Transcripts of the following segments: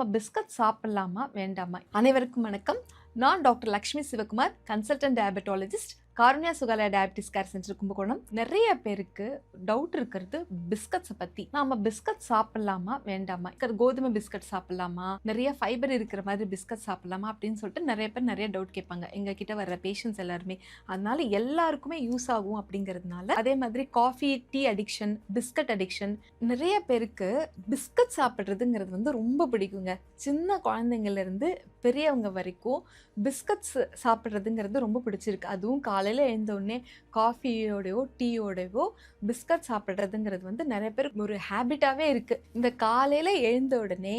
Biscuit சாப்பிடலாமா வேண்டாமா? அனைவருக்கும் வணக்கம். நான் doctor Lakshmi Sivakumar, consultant diabetologist, Karunya Sukalaya diabetes care centre Kumbakonam. நிறைய பேருக்கு டவுட் இருக்கிறது பிஸ்கட்ஸை பத்தி. நாம பிஸ்கட் சாப்பிடலாமா வேண்டாமா? கோதுமை பிஸ்கட் சாப்பிடலாமா, நிறைய ஃபைபர் இருக்கிற மாதிரி பிஸ்கட் சாப்பிடலாமா அப்படின்னு சொல்லிட்டு நிறைய பேர் நிறைய டவுட் கேட்பாங்க எங்க கிட்ட வர்ற பேஷண்ட்ஸ் எல்லாருமே. அதனால எல்லாருக்குமே யூஸ் ஆகும் அப்படிங்கிறதுனால, அதே மாதிரி coffee tea addiction, biscuit addiction, நிறைய பேருக்கு பிஸ்கட் சாப்பிட்றதுங்கிறது வந்து ரொம்ப பிடிக்குங்க. சின்ன குழந்தைங்கள்ல இருந்து பெரியவங்க வரைக்கும் பிஸ்கட்ஸ் சாப்பிட்றதுங்கிறது ரொம்ப பிடிச்சிருக்கு. அதுவும் காலையில் எழுந்தோடனே காஃபியோடையோ டீயோடையோ பிஸ்கட் சாப்பிட்றதுங்கிறது வந்து நிறைய பேர் ஒரு ஹேபிட்டாகவே இருக்குது. இந்த காலையில் எழுந்த உடனே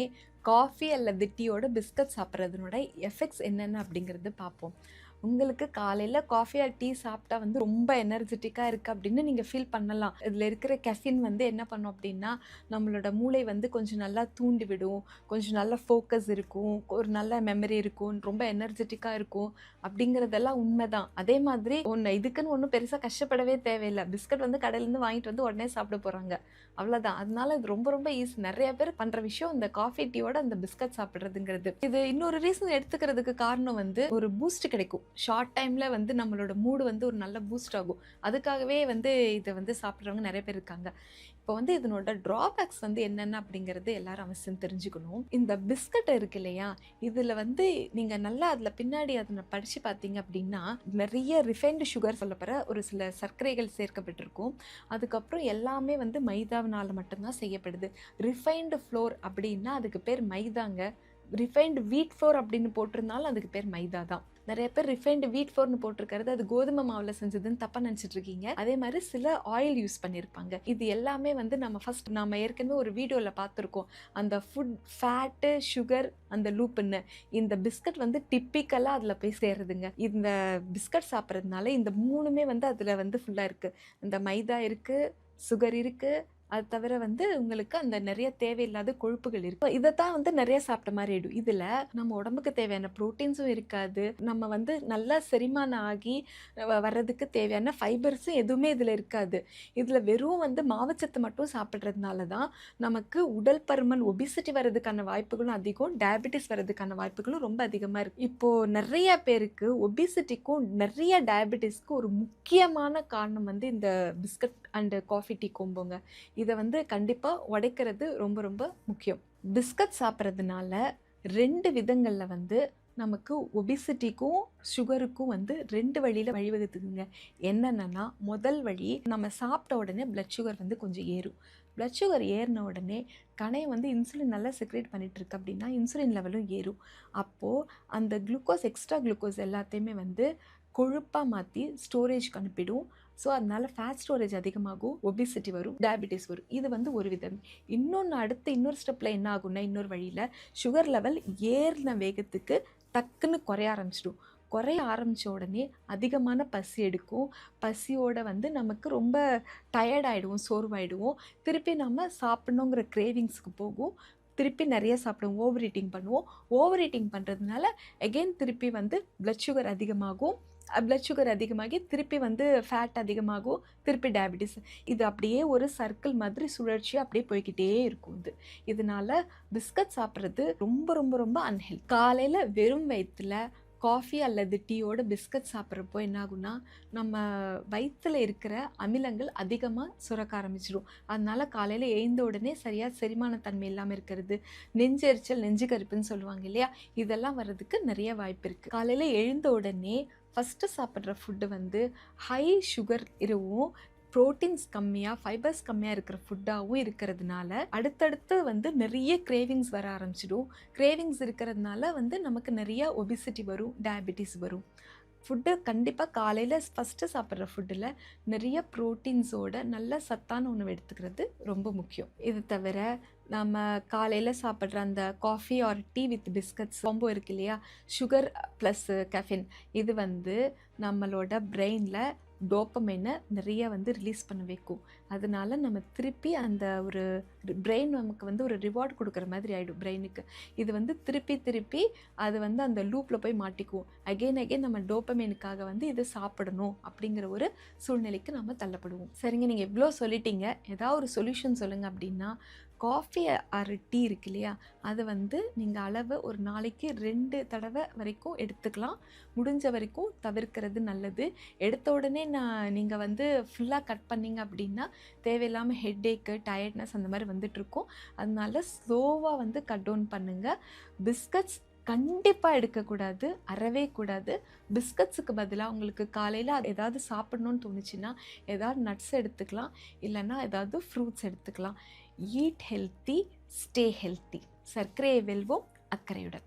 காஃபி அல்லது டீயோட பிஸ்கட் சாப்பிட்றதுனோட எஃபெக்ட்ஸ் என்னென்ன அப்படிங்கிறது பார்ப்போம். உங்களுக்கு காலையில் காஃபி ஆர் டீ சாப்பிட்டா வந்து ரொம்ப எனர்ஜெட்டிக்காக இருக்குது அப்படின்னு நீங்கள் ஃபீல் பண்ணலாம். இதில் இருக்கிற கெஃபின் வந்து என்ன பண்ணும் அப்படின்னா, நம்மளோட மூளை வந்து கொஞ்சம் நல்லா தூண்டி விடும், கொஞ்சம் நல்ல ஃபோக்கஸ் இருக்கும், ஒரு நல்ல மெமரி இருக்கும், ரொம்ப எனர்ஜெட்டிக்காக இருக்கும் அப்படிங்கிறதெல்லாம் உண்மைதான். அதே மாதிரி இதுக்குன்னு ஒன்றும் பெருசாக கஷ்டப்படவே தேவையில்லை. பிஸ்கட் வந்து கடையிலேருந்து வாங்கிட்டு வந்து உடனே சாப்பிட போகிறாங்க, அவ்வளோதான். அதனால இது ரொம்ப ரொம்ப ஈஸி. நிறைய பேர் பண்ணுற விஷயம் இந்த காஃபி டீயோட அந்த பிஸ்கட் சாப்பிட்றதுங்கிறது. இது இன்னொரு ரீசன் எடுத்துக்கிறதுக்கு காரணம் வந்து ஒரு பூஸ்ட் கிடைக்கும். ஷார்ட் டைமில் வந்து நம்மளோட மூடு வந்து ஒரு நல்ல பூஸ்ட் ஆகும். அதுக்காகவே வந்து இதை வந்து சாப்பிட்றவங்க நிறைய பேர் இருக்காங்க. இப்போ வந்து இதனோட ட்ராபேக்ஸ் வந்து என்னென்ன அப்படிங்கிறது எல்லாரும் அவசியம் தெரிஞ்சுக்கணும். இந்த பிஸ்கட் இருக்கு இல்லையா, இதில் வந்து நீங்கள் நல்லா அதில் பின்னாடி அதை படித்து பார்த்தீங்க அப்படின்னா, நிறைய ரிஃபைன்டு சுகர் சொல்லப்படுற ஒரு சில சர்க்கரைகள் சேர்க்கப்பட்டிருக்கும். அதுக்கப்புறம் எல்லாமே வந்து மைதாவினால் மட்டும்தான் செய்யப்படுது. ரிஃபைன்டு ஃப்ளோர் அப்படின்னா அதுக்கு பேர் மைதாங்க. ரிஃபைன்டு வீட் ஃப்ளோர் அப்படின்னு போட்டிருந்தாலும் அதுக்கு பேர் மைதா தான். நிறைய பேர் ரிஃபைன்டு வீட் ஃப்ளோர்னு போட்டிருக்கிறது அது கோதுமை மாவில் செஞ்சதுன்னு தப்பாக நினச்சிட்டு இருக்கீங்க. அதே மாதிரி சில ஆயில் யூஸ் பண்ணியிருப்பாங்க. இது எல்லாமே வந்து நம்ம ஏற்கனவே ஒரு வீடியோவில் பார்த்துருக்கோம். அந்த ஃபுட் ஃபேட்டு சுகர் அந்த லூப்புன்னு இந்த பிஸ்கட் வந்து டிப்பிக்கலாக அதில் போய் சேருதுங்க. இந்த பிஸ்கட் சாப்பிட்றதுனால இந்த மூணுமே வந்து அதில் வந்து ஃபுல்லாக இருக்குது. இந்த மைதா இருக்குது, சுகர் இருக்குது, அது தவிர வந்து உங்களுக்கு அந்த நிறைய தேவையில்லாத கொழுப்புகள் இருக்கு. இதைத்தான் வந்து நிறைய சாப்பிட்ட மாதிரி ஆயிடும். இதுல நம்ம உடம்புக்கு தேவையான புரோட்டீன்ஸும் இருக்காது. நம்ம வந்து நல்லா செரிமானம் ஆகி வர்றதுக்கு தேவையான ஃபைபர்ஸும் எதுவுமே இதுல இருக்காது. இதுல வெறும் வந்து மாவுச்சத்து மட்டும் சாப்பிட்றதுனால தான் நமக்கு உடல் பருமன், ஒபிசிட்டி வர்றதுக்கான வாய்ப்புகளும் அதிகம், டயபெட்டிஸ் வர்றதுக்கான வாய்ப்புகளும் ரொம்ப அதிகமா இருக்கு. இப்போ நிறைய பேருக்கு ஒபிசிட்டிக்கும் நிறைய டயபெட்டிஸ்க்கும் ஒரு முக்கியமான காரணம் வந்து இந்த பிஸ்கட் அண்ட் காஃபி டீ கோம்போங்க. இதை வந்து கண்டிப்பாக உடைக்கிறது ரொம்ப ரொம்ப முக்கியம். பிஸ்கட் சாப்பிட்றதுனால 2 விதங்களில் வந்து நமக்கு ஒபிசிட்டிக்கும் சுகருக்கும் வந்து 2 வழியில் வழிவகுத்துக்குங்க. என்னென்னா, முதல் வழி, நம்ம சாப்பிட்ட உடனே பிளட் சுகர் வந்து கொஞ்சம் ஏறும். பிளட் சுகர் ஏறின உடனே கணையை வந்து இன்சுலின் நல்லா செக்ரேட் பண்ணிட்டு இருக்கு அப்படின்னா இன்சுலின் லெவலும் ஏறும். அப்போது அந்த குளுக்கோஸ், எக்ஸ்ட்ரா குளுக்கோஸ் எல்லாத்தையுமே வந்து கொழுப்பாக மாற்றி ஸ்டோரேஜ்க்கு அனுப்பிடும். ஸோ அதனால ஃபேட் ஸ்டோரேஜ் அதிகமாகும், ஒபிசிட்டி வரும், டயபிட்டிஸ் வரும். இது வந்து ஒரு விதம். இன்னொரு ஸ்டெப்பில் என்ன ஆகும்னா, இன்னொரு வழியில் சுகர் லெவல் ஏறின வேகத்துக்கு டக்குன்னு குறைய ஆரம்பித்த உடனே அதிகமான பசி எடுக்கும். பசியோட வந்து நமக்கு ரொம்ப டயர்டாயிடுவோம், சோர்வாயிடுவோம். திருப்பி நம்ம சாப்பிட்ணுங்கிற கிரேவிங்ஸுக்கு போகும். திருப்பி நிறைய சாப்பிடுவோம், ஓவர் ஈட்டிங் பண்ணுவோம். ஓவர் ஈட்டிங் பண்ணுறதுனால எகெயின் திருப்பி வந்து பிளட் சுகர் அதிகமாகும். பிளட் சுகர் அதிகமாகி திருப்பி வந்து ஃபேட் அதிகமாகும், திருப்பி டயபிட்டிஸ். இது அப்படியே ஒரு சர்க்கிள் மாதிரி சுழற்சியாக அப்படியே போய்கிட்டே இருக்கும். இதனால பிஸ்கட் சாப்பிட்றது ரொம்ப ரொம்ப ரொம்ப அன்ஹெல்தி. காலையில் வெறும் வயிற்றில் காஃபி அல்லது டீயோட பிஸ்கட் சாப்பிட்றப்போ என்ன ஆகும்னா, நம்ம வயிற்றில் இருக்கிற அமிலங்கள் அதிகமாக சுரக்க ஆரம்பிச்சிடும். அதனால காலையில் எழுந்த உடனே சரியாக செரிமானத்தன்மை இல்லாமல் இருக்கிறது, நெஞ்செரிச்சல், நெஞ்சு கருப்புன்னு சொல்லுவாங்க இல்லையா, இதெல்லாம் வர்றதுக்கு நிறைய வாய்ப்பு இருக்குது. காலையில் எழுந்த உடனே ஃபஸ்ட்டு சாப்பிட்ற ஃபுட்டு வந்து ஹை சுகர் இருக்கவும், ப்ரோட்டீன்ஸ் கம்மியாக, ஃபைபர்ஸ் கம்மியாக இருக்கிற ஃபுட்டாகவும் இருக்கிறதுனால அடுத்தடுத்து வந்து நிறைய கிரேவிங்ஸ் வர ஆரம்பிச்சிடும். கிரேவிங்ஸ் இருக்கிறதுனால வந்து நமக்கு நிறைய ஒபிசிட்டி வரும், டயபிட்டிஸ் வரும். ஃபுட்டு கண்டிப்பாக காலையில் ஃபஸ்ட்டு சாப்பிட்ற ஃபுட்டில் நிறைய ப்ரோட்டீன்ஸோட நல்ல சத்தான உணவு எடுத்துக்கிறது ரொம்ப முக்கியம். இது தவிர நம்ம காலையில் சாப்பிட்ற அந்த coffee or tea with biscuits ரொம்ப இருக்கு இல்லையா, சுகர் ப்ளஸ் கெஃபின், இது வந்து நம்மளோட பிரெயினில் டோப்பமைனை நிறைய வந்து ரிலீஸ் பண்ண வைக்கும். அதனால நம்ம திருப்பி அந்த ஒரு பிரெயின் நமக்கு வந்து ஒரு ரிவார்ட் கொடுக்குற மாதிரி ஆகிடும் பிரெயினுக்கு. இது வந்து திருப்பி அது வந்து அந்த லூப்பில் போய் மாட்டிக்குவோம். அகெயின் நம்ம டோப்பமைனுக்காக வந்து இதை சாப்பிடணும் அப்படிங்கிற ஒரு சூழ்நிலைக்கு நம்ம தள்ளப்படுவோம். சரிங்க, நீங்கள் இவ்வளோ சொல்லிட்டீங்க, ஏதாவது ஒரு சொல்யூஷன் சொல்லுங்கள் அப்படின்னா, காஃபி ஆர் டீ இருக்கு இல்லையா, அதை வந்து நீங்கள் அளவு ஒரு நாளைக்கு 2 தடவை வரைக்கும் எடுத்துக்கலாம். முடிஞ்ச வரைக்கும் தவிர்க்கிறது நல்லது. எடுத்த உடனே நீங்கள் வந்து ஃபுல்லாக கட் பண்ணீங்க அப்படின்னா தேவையில்லாமல் ஹெட்டேக்கு, டயர்ட்னஸ் அந்த மாதிரி வந்துட்டுருக்கும். அதனால ஸ்லோவாக வந்து கட் டவுன் பண்ணுங்கள். பிஸ்கட்ஸ் கண்டிப்பாக எடுக்கக்கூடாது, அறவே கூடாது. பிஸ்கட்ஸுக்கு பதிலாக உங்களுக்கு காலையில் ஏதாவது சாப்பிடணும்னு தோணுச்சுன்னா ஏதாவது நட்ஸ் எடுத்துக்கலாம், இல்லைன்னா ஏதாவது ஃப்ரூட்ஸ் எடுத்துக்கலாம். Eat healthy, stay healthy. சர்க்கரையை வெல்வோம் அக்கறையுடன்.